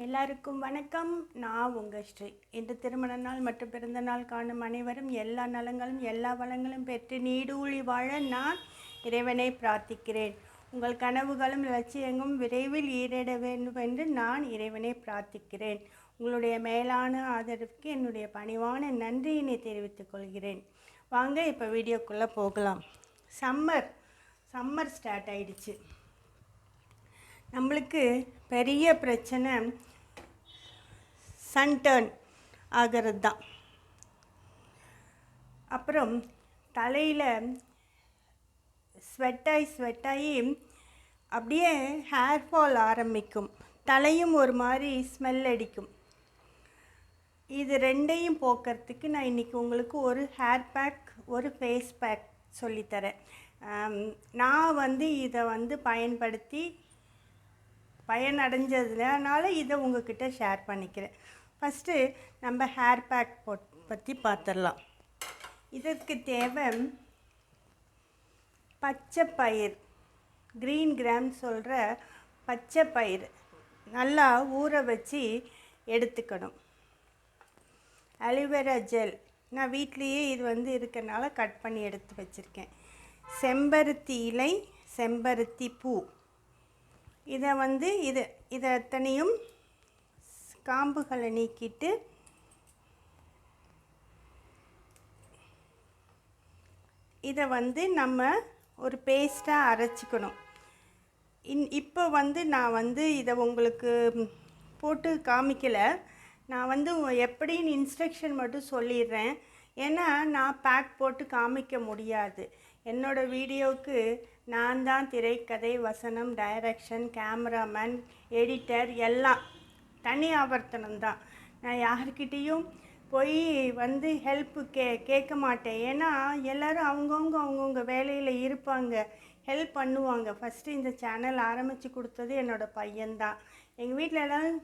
எல்லாருக்கும் வணக்கம். நான் உங்கள் ஸ்ரீ. இன்று திருமண நாள் மற்றும் பிறந்த நாள் காணும் அனைவரும் எல்லா நலங்களும் எல்லா வளங்களும் பெற்று நீடூழி வாழ நான் இறைவனை பிரார்த்திக்கிறேன். உங்கள் கனவுகளும் லட்சியங்களும் விரைவில் ஈடேற வேண்டும் என்று நான் இறைவனை பிரார்த்திக்கிறேன். உங்களுடைய மேலான ஆதரவுக்கு என்னுடைய பணிவான நன்றியினை தெரிவித்துக் கொள்கிறேன். வாங்க இப்போ வீடியோக்குள்ளே போகலாம். சம்மர் ஸ்டார்ட் ஆயிடுச்சு. நம்மளுக்கு பெரிய பிரச்சனை சன்டர்ன் ஆகிறது தான். அப்புறம் தலையில் ஸ்வெட்டாகி அப்படியே ஹேர் ஃபால் ஆரம்பிக்கும். தலையும் ஒரு மாதிரி ஸ்மெல் அடிக்கும். இது ரெண்டையும் போக்குறதுக்கு நான் இன்றைக்கி உங்களுக்கு ஒரு ஹேர் பேக் ஒரு ஃபேஸ் பேக் சொல்லித்தரேன். நான் இதை பயன்படுத்தி பயனடைஞ்சதுனால இதை உங்ககிட்ட ஷேர் பண்ணிக்கிறேன். ஃபஸ்ட்டு நம்ம ஹேர் பேக் பற்றி பார்த்துடலாம். இதற்கு தேவை பச்சை பயிர், க்ரீன் கிராம் சொல்கிற பச்சை பயிர் நல்லா ஊற வச்சு எடுத்துக்கணும். அலோவேரா ஜெல் நான் வீட்லேயே இது இருக்கனால கட் பண்ணி எடுத்து வச்சுருக்கேன். செம்பருத்தி இலை, செம்பருத்தி பூ, இதை அத்தனையும் காம்புகளை நீக்கிட்டு இதை நம்ம ஒரு பேஸ்ட்டாக அரைச்சிக்கணும். இப்போ நான் இதை உங்களுக்கு போட்டு காமிக்கலை. நான் எப்படின்னு இன்ஸ்ட்ரக்ஷன் மட்டும் சொல்லிடுறேன். ஏன்னா நான் பேக் போட்டு காமிக்க முடியாது. என்னோடய வீடியோவுக்கு நான் தான் திரைக்கதை, வசனம், டைரக்ஷன், கேமராமேன், எடிட்டர் எல்லாம் தனி ஆவர்த்தனம் தான். நான் யார்கிட்டேயும் போய் ஹெல்ப்பு கேட்க மாட்டேன். ஏன்னா எல்லோரும் அவங்கவுங்க வேலையில் இருப்பாங்க, ஹெல்ப் பண்ணுவாங்க. ஃபஸ்ட்டு இந்த சேனல் ஆரம்பித்து கொடுத்தது என்னோடய பையன்தான். எங்கள் வீட்டில் எல்லோரும்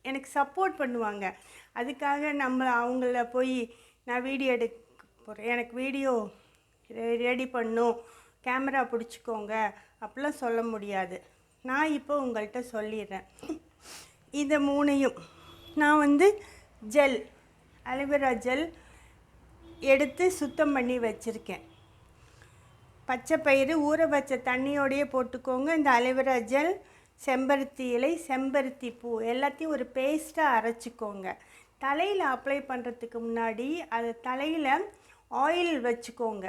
எனக்கு சப்போர்ட் பண்ணுவாங்க. அதுக்காக அவங்கள போய் நான் வீடியோ எடுக்க போகிறேன், எனக்கு வீடியோ ரெடி பண்ணும், கேமரா பிடிச்சிக்கோங்க அப்படிலாம் சொல்ல முடியாது. நான் இப்போ உங்கள்கிட்ட சொல்லிடுறேன். இதை மூணையும் நான் ஜெல், அலோவேரா ஜெல் எடுத்து சுத்தம் பண்ணி வச்சுருக்கேன். பச்சை பயிறு ஊற வச்ச தண்ணியோடையே போட்டுக்கோங்க. இந்த அலோவேரா ஜெல், செம்பருத்தி இலை, செம்பருத்தி பூ எல்லாத்தையும் ஒரு பேஸ்ட்டாக அரைச்சிக்கோங்க. தலையில் அப்ளை பண்ணுறதுக்கு முன்னாடி அது தலையில் ஆயில் வச்சுக்கோங்க.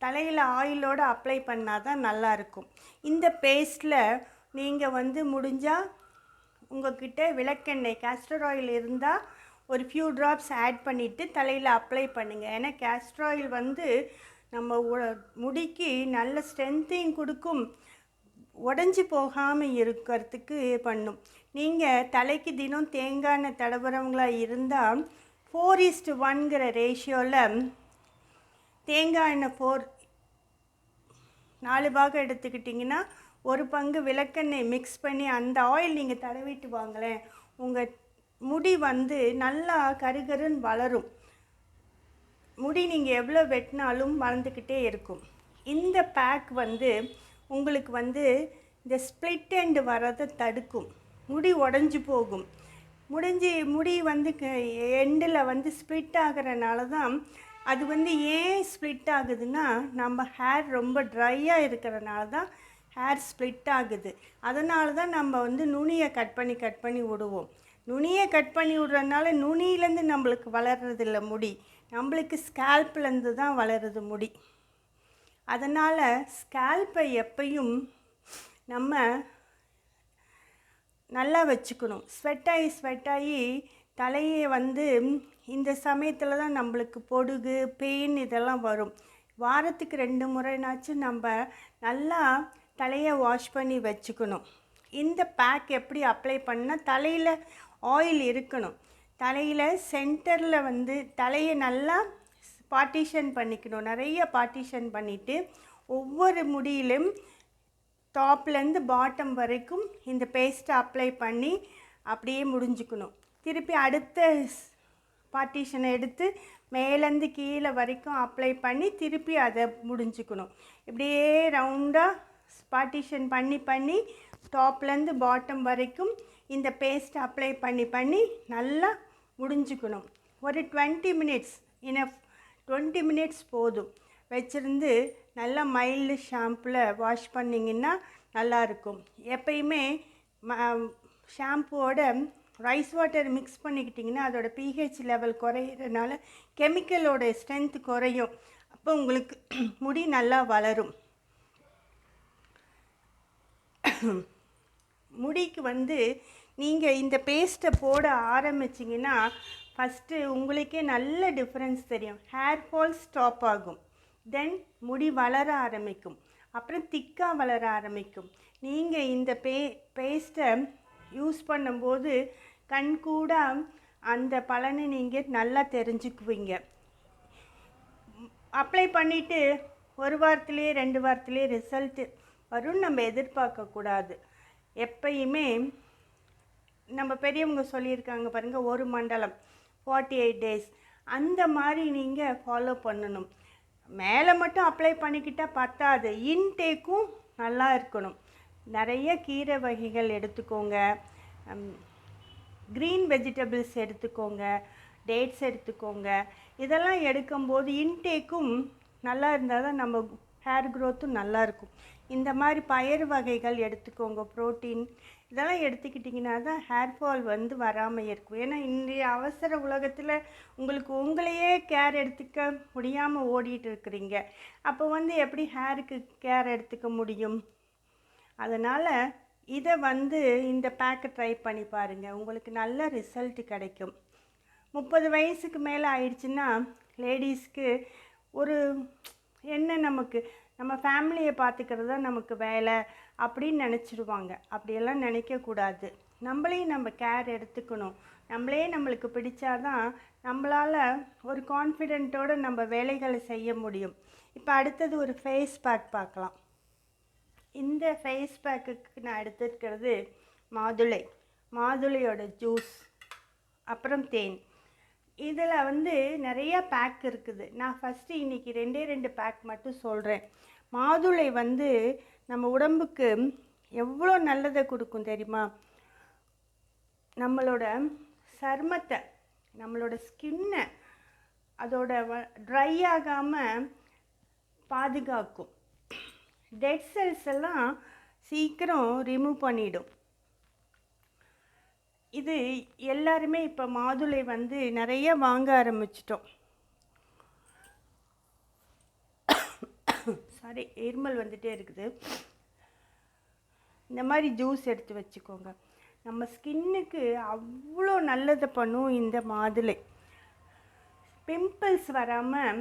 தலையில் ஆயிலோடு அப்ளை பண்ணால் தான் நல்லாயிருக்கும். இந்த பேஸ்ட்டில் நீங்கள் முடிஞ்சால் உங்கள்கிட்ட விளக்கெண்ணெய், கேஸ்டர் ஆயில் இருந்தால் ஒரு ஃபியூ ட்ராப்ஸ் ஆட் பண்ணிவிட்டு தலையில் அப்ளை பண்ணுங்கள். ஏன்னா கேஸ்டர் ஆயில் நம்ம முடிக்கு நல்ல ஸ்ட்ரென்த்தையும் கொடுக்கும், உடஞ்சி போகாமல் இருக்கிறதுக்கு பண்ணும். நீங்கள் தலைக்கு தினம் தேங்காய் எண்ணெய் தடவுறவங்களாக இருந்தால் 4:1ங்கிற ரேஷியோவில் தேங்காய் எண்ணெய் 4 பாகம் எடுத்துக்கிட்டிங்கன்னா ஒரு பங்கு விளக்கெண்ணெய் மிக்ஸ் பண்ணி அந்த ஆயில் நீங்கள் தடவிட்டு வாங்களேன். உங்கள் முடி நல்லா கருகருன்னு வளரும். முடி நீங்கள் எவ்வளோ வெட்டினாலும் வளர்ந்துக்கிட்டே இருக்கும். இந்த பேக் உங்களுக்கு இந்த ஸ்ப்ளிட் எண்டு வரதை தடுக்கும். முடி உடஞ்சி போகும். முடி எண்டில் ஸ்ப்ளிட் ஆகிறனால தான் அது ஏன் ஸ்ப்ளிட் ஆகுதுன்னா நம்ம ஹேர் ரொம்ப ட்ரையாக இருக்கிறனால தான் ஹேர் ஸ்ப்ளிட் ஆகுது. அதனால தான் நம்ம நுனியை கட் பண்ணி விடுவோம். நுனியை கட் பண்ணி விடுறதுனால நுனியிலேருந்து நம்மளுக்கு வளர்கிறதில்ல முடி, நம்மளுக்கு ஸ்கேல்ப்லேருந்து தான் வளருது முடி. அதனால் ஸ்கேல்ப்பை எப்பையும் நம்ம நல்லா வச்சுக்கணும். ஸ்வெட்டாகி தலையை இந்த சமயத்தில் தான் நம்மளுக்கு பொடுகு, பெயின் இதெல்லாம் வரும். வாரத்துக்கு 2 முறைனாச்சும் நம்ம நல்லா தலையை வாஷ் பண்ணி வச்சுக்கணும். இந்த பேக் எப்படி அப்ளை பண்ணால் தலையில் ஆயில் இருக்கணும். தலையில் சென்டரில் தலையை நல்லா பார்ட்டிஷன் பண்ணிக்கணும். நிறைய பார்ட்டிஷன் பண்ணிவிட்டு ஒவ்வொரு முடியிலும் டாப்லேருந்து பாட்டம் வரைக்கும் இந்த பேஸ்ட்டை அப்ளை பண்ணி அப்படியே முடிஞ்சுக்கணும். திருப்பி அடுத்த பார்ட்டிஷனை எடுத்து மேலேருந்து கீழே வரைக்கும் அப்ளை பண்ணி திருப்பி அதை முடிஞ்சுக்கணும். இப்படியே ரவுண்டாக பார்ட்டிஷன் பண்ணி டாப்லேருந்து பாட்டம் வரைக்கும் இந்த பேஸ்ட் அப்ளை பண்ணி நல்லா முடிஞ்சுக்கணும். ஒரு 20 மினிட்ஸ் இனஃப். 20 மினிட்ஸ் போதும். வச்சுருந்து நல்லா மைல்டு ஷாம்பில் வாஷ் பண்ணிங்கன்னா நல்லாயிருக்கும். எப்பயுமே ஷாம்புவோட ரைஸ் வாட்டர் மிக்ஸ் பண்ணிக்கிட்டிங்கன்னா அதோட pH லெவல் குறையிறதுனால கெமிக்கலோட ஸ்ட்ரென்த் குறையும். அப்போ உங்களுக்கு முடி நல்லா வளரும். முடிக்கு நீங்கள் இந்த பேஸ்ட்டை போட ஆரம்பிச்சிங்கன்னா ஃபஸ்ட்டு உங்களுக்கே நல்ல டிஃப்ரென்ஸ் தெரியும். ஹேர் ஃபால் ஸ்டாப் ஆகும். தென் முடி வளர ஆரம்பிக்கும். அப்புறம் திக்காக வளர ஆரம்பிக்கும். நீங்கள் இந்த பேஸ்ட்டை யூஸ் பண்ணும்போது கண்கூட அந்த பலனை நீங்கள் நல்லா தெரிஞ்சுக்குவீங்க. அப்ளை பண்ணிவிட்டு ஒரு வாரத்துலேயே 2 வாரத்துலேயே ரிசல்ட்டு வரும்னு நம்ம எதிர்பார்க்கக்கூடாது. எப்பயுமே நம்ம பெரியவங்க சொல்லியிருக்காங்க பாருங்கள், ஒரு மண்டலம் 48 டேஸ், அந்த மாதிரி நீங்கள் ஃபாலோ பண்ணணும். மேலே மட்டும் அப்ளை பண்ணிக்கிட்டால் பத்தாது, இன்டேக்கும் நல்லா இருக்கணும். நிறைய கீரை வகைகள் எடுத்துக்கோங்க, க்ரீன் வெஜிடபிள்ஸ் எடுத்துக்கோங்க, டேட்ஸ் எடுத்துக்கோங்க. இதெல்லாம் எடுக்கும்போது இன்டேக்கும் நல்லா இருந்தால் தான் நம்ம ஹேர் க்ரோத்தும் நல்லாயிருக்கும். இந்த மாதிரி பயறு வகைகள் எடுத்துக்கோங்க, ப்ரோட்டீன் இதெல்லாம் எடுத்துக்கிட்டிங்கன்னா தான் ஹேர் ஃபால் வராமல் இருக்கும். ஏன்னா இன்றைய அவசர உலகத்தில் உங்களுக்கு உங்களையே கேர் எடுத்துக்க முடியாமல் ஓடிட்டு இருக்கிறீங்க. அப்போ எப்படி ஹேருக்கு கேர் எடுத்துக்க முடியும்? அதனால் இதை இந்த பேக்கை ட்ரை பண்ணி பாருங்கள், உங்களுக்கு நல்ல ரிசல்ட் கிடைக்கும். 30 வயசுக்கு மேலே ஆயிடுச்சுன்னா லேடிஸ்க்கு ஒரு என்ன, நம்ம ஃபேமிலியை பார்த்துக்கிறது தான் நமக்கு வேலை அப்படின்னு நினச்சிடுவாங்க. அப்படியெல்லாம் நினைக்கக்கூடாது. நம்மளையும் நம்ம கேர் எடுத்துக்கணும். நம்மளுக்கு பிடிச்சாதான் நம்மளால் ஒரு கான்ஃபிடென்ட்டோடு நம்ம வேலைகளை செய்ய முடியும். இப்போ அடுத்தது ஒரு ஃபேஸ் பேக் பார்க்கலாம். இந்த ஃபேஸ் பேக்குக்கு நான் எடுத்துருக்கிறது மாதுளையோட ஜூஸ், அப்புறம் தேன். இதில் நிறைய பேக் இருக்குது. நான் ஃபஸ்ட்டு இன்றைக்கி 2 பேக் மட்டும் சொல்கிறேன். மாதுளை நம்ம உடம்புக்கு எவ்வளோ நல்லதை கொடுக்கும் தெரியுமா? நம்மளோட சருமத்தை, நம்மளோட ஸ்கின்னை அதோட ட்ரை ஆகாமல் பாதுகாக்கும். டெட் செல்ஸ் எல்லாம் சீக்கிரம் ரிமூவ் பண்ணிடும். இது எல்லாருமே இப்போ மாதுளை நிறைய வாங்க ஆரம்பிச்சிட்டோம். சாரி, இருமல் வந்துட்டே இருக்குது. இந்த மாதிரி ஜூஸ் எடுத்து வச்சுக்கோங்க. நம்ம ஸ்கின்னுக்கு அவ்வளோ நல்லதை பண்ணும் இந்த மாதுளை. பிம்பிள்ஸ் வராமல்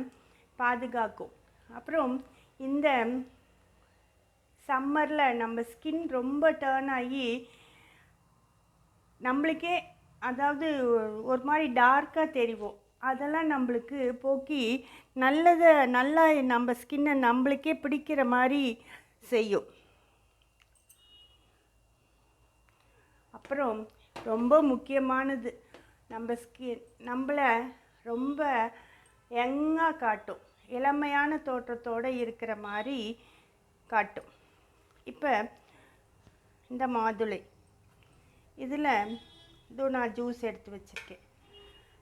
பாதுகாக்கும். அப்புறம் இந்த சம்மரில் நம்ம ஸ்கின் ரொம்ப டர்ன் ஆகி நம்மளுக்கே, அதாவது ஒரு மாதிரி டார்க்காக தெரியும், அதெல்லாம் நம்மளுக்கு போக்கி நல்லா நம்ம ஸ்கின்னை நம்மளுக்கே பிடிக்கிற மாதிரி செய்யும். அப்புறம் ரொம்ப முக்கியமானது, நம்மளை ரொம்ப யங்காக காட்டும், இளமையான தோற்றத்தோடு இருக்கிற மாதிரி காட்டும். இப்போ இந்த மாதுளை இதில் இதோ நான் ஜூஸ் எடுத்து வச்சுருக்கேன்.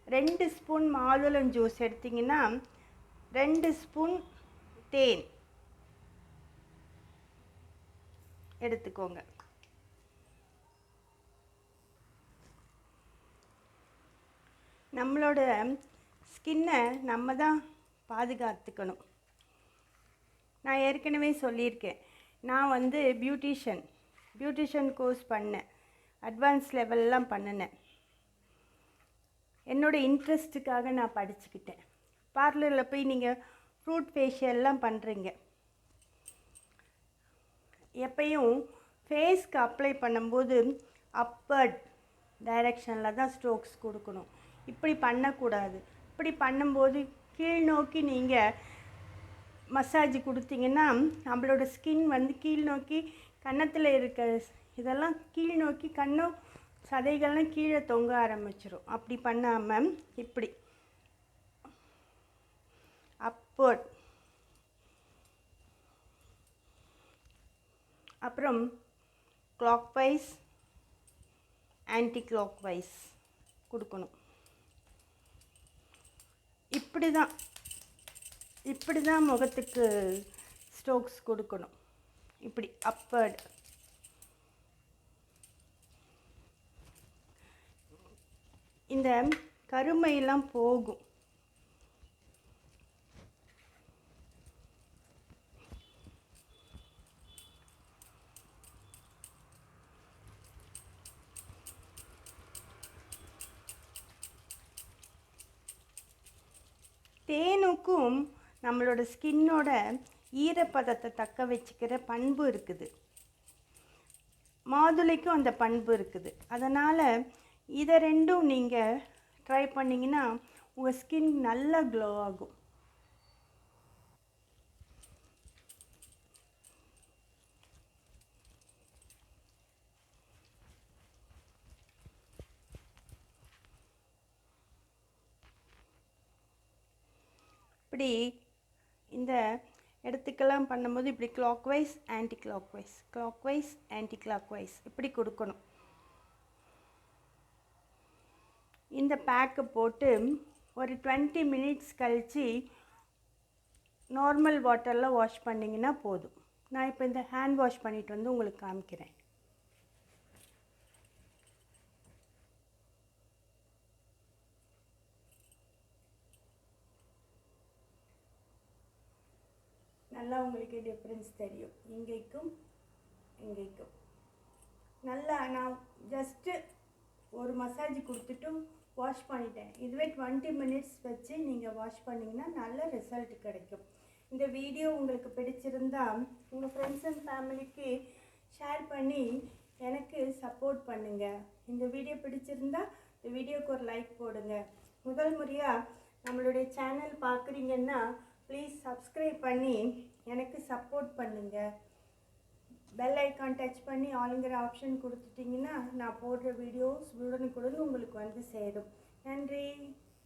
2 ஸ்பூன் மாதுளம் ஜூஸ் எடுத்திங்கன்னா 2 ஸ்பூன் தேன் எடுத்துக்கோங்க. நம்மளோட ஸ்கின்னை நம்ம தான் பாதுகாத்துக்கணும். நான் ஏற்கனவே சொல்லியிருக்கேன், நான் பியூட்டிஷியன் கோர்ஸ் பண்ணேன், அட்வான்ஸ் லெவல்லாம் பண்ணினேன். என்னோடய இன்ட்ரெஸ்ட்டுக்காக நான் படிச்சுக்கிட்டேன். பார்லரில் போய் நீங்கள் ஃப்ரூட் ஃபேஷியல்லாம் பண்ணுறீங்க, எப்பயும் ஃபேஸ்க்கு அப்ளை பண்ணும்போது அப்பர்ட் டைரெக்ஷனில் தான் ஸ்ட்ரோக்ஸ் கொடுக்கணும். இப்படி பண்ணக்கூடாது. இப்படி பண்ணும்போது கீழ் நோக்கி நீங்கள் மசாஜ் கொடுத்தீங்கன்னா நம்மளோட ஸ்கின் கீழ் நோக்கி, கன்னத்தில் இருக்க இதெல்லாம் கீழ் நோக்கி, கண்ணும் சதைகள்லாம் கீழே தொங்க ஆரம்பிச்சிடும். அப்படி பண்ணாமல் இப்படி அப்போர்ட் அப்புறம் clockwise anticlockwise கொடுக்கணும். இப்படி தான் முகத்துக்கு ஸ்ட்ரோக்ஸ் கொடுக்கணும். இப்படி அப்பர்ட். இந்த கருமையெல்லாம் போகும். தேனுக்கும் நம்மளோட ஸ்கின்னோட ஈரப்பதத்தை தக்க வச்சுக்கிற பண்பு இருக்குது. மாதுளைக்கும் அந்த பண்பு இருக்குது. அதனால் இதை ரெண்டும் நீங்கள் ட்ரை பண்ணிங்கன்னா உங்கள் ஸ்கின் நல்லா க்ளோ ஆகும். இப்படி இந்த இடத்துக்கெல்லாம் பண்ணும்போது இப்படி clockwise anticlockwise, clockwise anticlockwise இப்படி கொடுக்கணும். இந்த பேக்கை போட்டு ஒரு 20 மினிட்ஸ் கழித்து நார்மல் வாட்டரில் வாஷ் பண்ணிங்கன்னா போதும். நான் இப்போ இந்த ஹேண்ட் வாஷ் பண்ணிவிட்டு வந்து உங்களுக்கு காமிக்கிறேன். நல்லா உங்களுக்கு டிஃப்ரென்ஸ் தெரியும். இங்கேக்கும் நல்லா நான் ஜஸ்ட்டு ஒரு மசாஜ் கொடுத்துட்டு வாஷ் பண்ணிட்டேன். இதுவே 20 மினிட்ஸ் வச்சு நீங்கள் வாஷ் பண்ணிங்கன்னா நல்ல ரிசல்ட் கிடைக்கும். இந்த வீடியோ உங்களுக்கு பிடிச்சிருந்தா உங்கள் ஃப்ரெண்ட்ஸ் அண்ட் ஃபேமிலிக்கு ஷேர் பண்ணி எனக்கு சப்போர்ட் பண்ணுங்கள். இந்த வீடியோ பிடிச்சிருந்தா இந்த வீடியோக்கு ஒரு லைக் போடுங்க. முதல் முறையாக நம்மளுடைய சேனல் பார்க்குறீங்கன்னா ப்ளீஸ் சப்ஸ்கிரைப் பண்ணி எனக்கு சப்போர்ட் பண்ணுங்கள். பெல் ஐக்கான் டச் பண்ணி ஆளுங்கிற ஆப்ஷன் கொடுத்துட்டிங்கன்னா நான் போடுற வீடியோஸ் உடனுக்குடன் உங்களுக்கு வந்து சேரும். நன்றி.